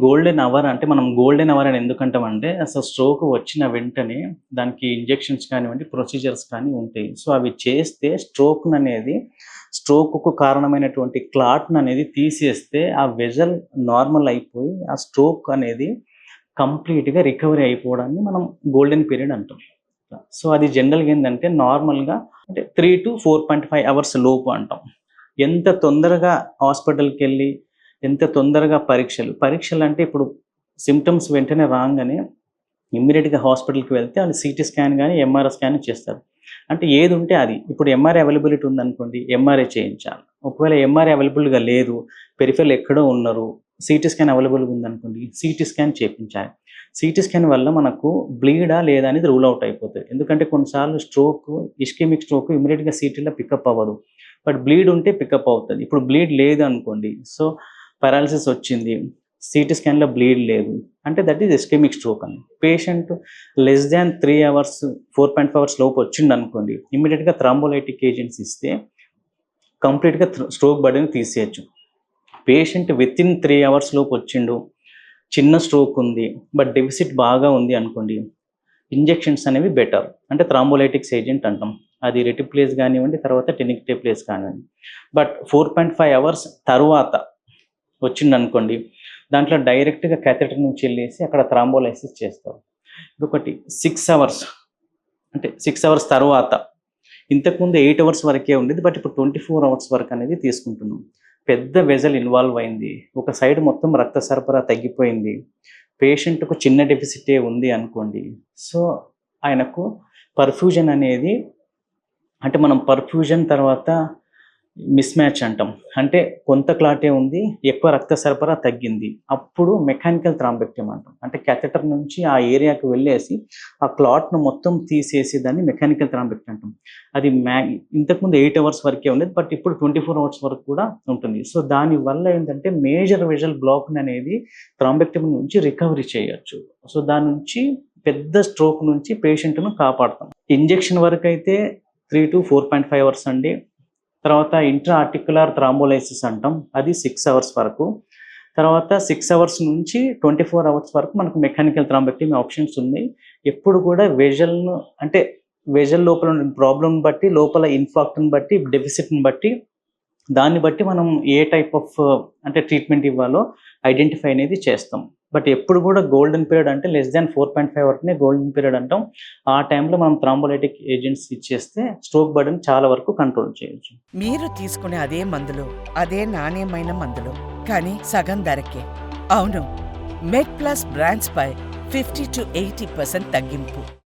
Golden hour అంటే మనం golden hour అని ఎందుకంటామంటే, అసలు స్ట్రోక్ వచ్చిన వెంటనే దానికి ఇంజెక్షన్స్ కానివ్వండి, ప్రొసీజర్స్ కానీ ఉంటాయి. సో, అవి చేస్తే స్ట్రోక్‌కు కారణమైనటువంటి క్లాట్‌ననేది తీసేస్తే, ఆ వెసల్ నార్మల్ అయిపోయి, ఆ స్ట్రోక్ అనేది కంప్లీట్‌గా రికవరీ అయిపోవడాన్ని మనం గోల్డెన్ పీరియడ్ అంటాం. సో, అది జనరల్‌గా ఏందంటే నార్మల్‌గా అంటే 3-4.5 అవర్స్ లోపు అంటాం. ఎంత తొందరగా హాస్పిటల్‌కెళ్ళి, ఎంత తొందరగా పరీక్షలంటే ఇప్పుడు సింప్టమ్స్ వెంటనే రాంగానే ఇమ్మీడియేట్‌గా హాస్పిటల్‌కి వెళ్తే ఆళ్ళు సీటీ స్కాన్ గాని, ఎంఆర్ఐ స్కాన్ చేస్తారు. అంటే ఏదుంటే అది. ఇప్పుడు ఎంఆర్ఐ అవైలబిలిటీ ఉందనుకోండి, ఎంఆర్ఐ చేయించాలి. ఒకవేళ ఎంఆర్ఐ అవైలబుల్‌గా లేదు, పెరిఫెరల్ ఎక్కడో ఉన్నారు, సీటీ స్కాన్ అవైలబుల్‌గా ఉందనుకోండి, సీటీ స్కాన్ చేపించాలి. సీటీ స్కాన్ వల్ల మనకు బ్లీడా లేదా అనేది రూల్ ఔట్ అయిపోతది. ఎందుకంటే కొన్నిసార్లు ఇస్కెమిక్ స్ట్రోక్ ఇమ్మీడియేట్‌గా సీటీలో పికప్ అవ్వదు. బట్ బ్లీడ్ ఉంటే పికప్ అవుతది. ఇప్పుడు బ్లీడ్ లేదనుకోండి, సో పారాలిసిస్ వచ్చింది. సీటీ స్కాన్‌లో బ్లీడ్ లేదు. అంటే దట్ ఈస్ ఇస్కెమిక్ స్ట్రోక్ అని. Patient less than 3 hours, 4.5 hours లోపు వచ్చిండనుకోండి, ఇమ్మీడియేట్‌గా థ్రాంబోలైటిక్ ఏజెంట్స్ ఇస్తే కంప్లీట్‌గా స్ట్రోక్ బర్డెన్ తీసేయొచ్చు. పేషెంట్ వితిన్ 3 అవర్స్ లోపు వచ్చిండు, చిన్న స్ట్రోక్ ఉంది, బట్ డెఫిసిట్ బాగా ఉంది అనుకోండి, ఇంజెక్షన్స్ అనేవి బెటర్. అంటే థ్రాంబోలైటిక్స్ ఏజెంట్ అంటాం. అది రెటిప్లేస్ గానివ్వండి, తర్వాత టెనిక్టేప్లేస్ కానివ్వండి. బట్ 4.5 అవర్స్ తరువాత వచ్చిండనుకోండి, దాంట్లో డైరెక్ట్‌గా క్యాథెటర్ నుంచి ఎళ్ళేసి అక్కడ థ్రాంబోలైసిస్ చేస్తారు. ఇంకొకటి 6 అవర్స్ అంటే 6 అవర్స్ తరువాత. ఇంతకుముందు 8 అవర్స్ వరకే ఉండేది. బట్ ఇప్పుడు 24 అవర్స్ వరకనేది తీసుకుంటున్నాం. పెద్ద వెసల్ ఇన్వాల్వ్ అయింది. ఒక సైడ్ మొత్తం రక్త సరఫరా తగ్గిపోయింది. పేషెంట్‌కు చిన్న డెఫిసిటే ఉంది అనుకోండి. సో, ఆయనకు పర్ఫ్యూజన్ అనేది అంటే మనం పర్ఫ్యూజన్ తర్వాత మిస్ మ్యాచ్ అంటాం. అంటే కొంత క్లాటే ఉంది, ఎక్కువ రక్త సరఫరా తగ్గింది. అప్పుడు మెకానికల్ థ్రాంబెక్టమీ అంటాం. అంటే క్యాథెటర్ నుంచి ఆ ఏరియాకి వెళ్ళేసి ఆ క్లాట్‌ను మొత్తం తీసేసి దాన్ని మెకానికల్ థ్రాంబెక్టమీ అంటాం. అది ఇంతకుముందు 8 అవర్స్ వరకే ఉండేది. బట్ ఇప్పుడు 24 అవర్స్ వరకు కూడా ఉంటుంది. సో, దానివల్ల ఏంటంటే మేజర్ వెసల్ బ్లాక్‌ననేది థ్రాంబెక్టమీ నుంచి రికవరీ చేయొచ్చు. సో, దాని నుంచి పెద్ద స్ట్రోక్ నుంచి పేషెంట్‌ను కాపాడతాం. ఇంజెక్షన్ వరకైతే 3-4.5 అవర్స్ అండి. తర్వాత ఇంట్రా ఆర్టిక్యులర్ థ్రాంబోలైసిస్ అంటాం. అది 6 అవర్స్ వరకు. తర్వాత 6 అవర్స్ నుంచి 24 అవర్స్ వరకు మనకు మెకానికల్ థ్రాంబెక్టమీ ఆప్షన్స్ ఉన్నాయి. ఎప్పుడు కూడా వెసల్ లోపల ఉన్న ప్రాబ్లమ్‌ని బట్టి, లోపల ఇన్ఫార్క్ట్‌ని బట్టి, డెఫిసిట్‌ని బట్టి, దాన్ని బట్టి మనం ఏ టైప్ ఆఫ్ అంటే ట్రీట్మెంట్ ఇవ్వాలో ఐడెంటిఫై అనేది చేస్తాం. బట్ ఎప్పుడు కూడా గోల్డెన్ పీరియడ్ అంటే లెస్ థాన్ 4.5 వరకునే గోల్డెన్ పీరియడ్ అంటాం. ఆ టైంలో మనం థ్రాంబోలైటిక్ ఏజెంట్స్ ఇచ్చేస్తే స్ట్రోక్ బర్డెన్ చాలా వరకు కంట్రోల్ చేయొచ్చు. మీరు తీసుకునే అదే మందులు, అదే నాణ్యమైన మందులు, కానీ సగం ధరకే. అవును, మెడ్ ప్లస్ బ్రాండ్స్ పై 50-80% తగ్గింపు.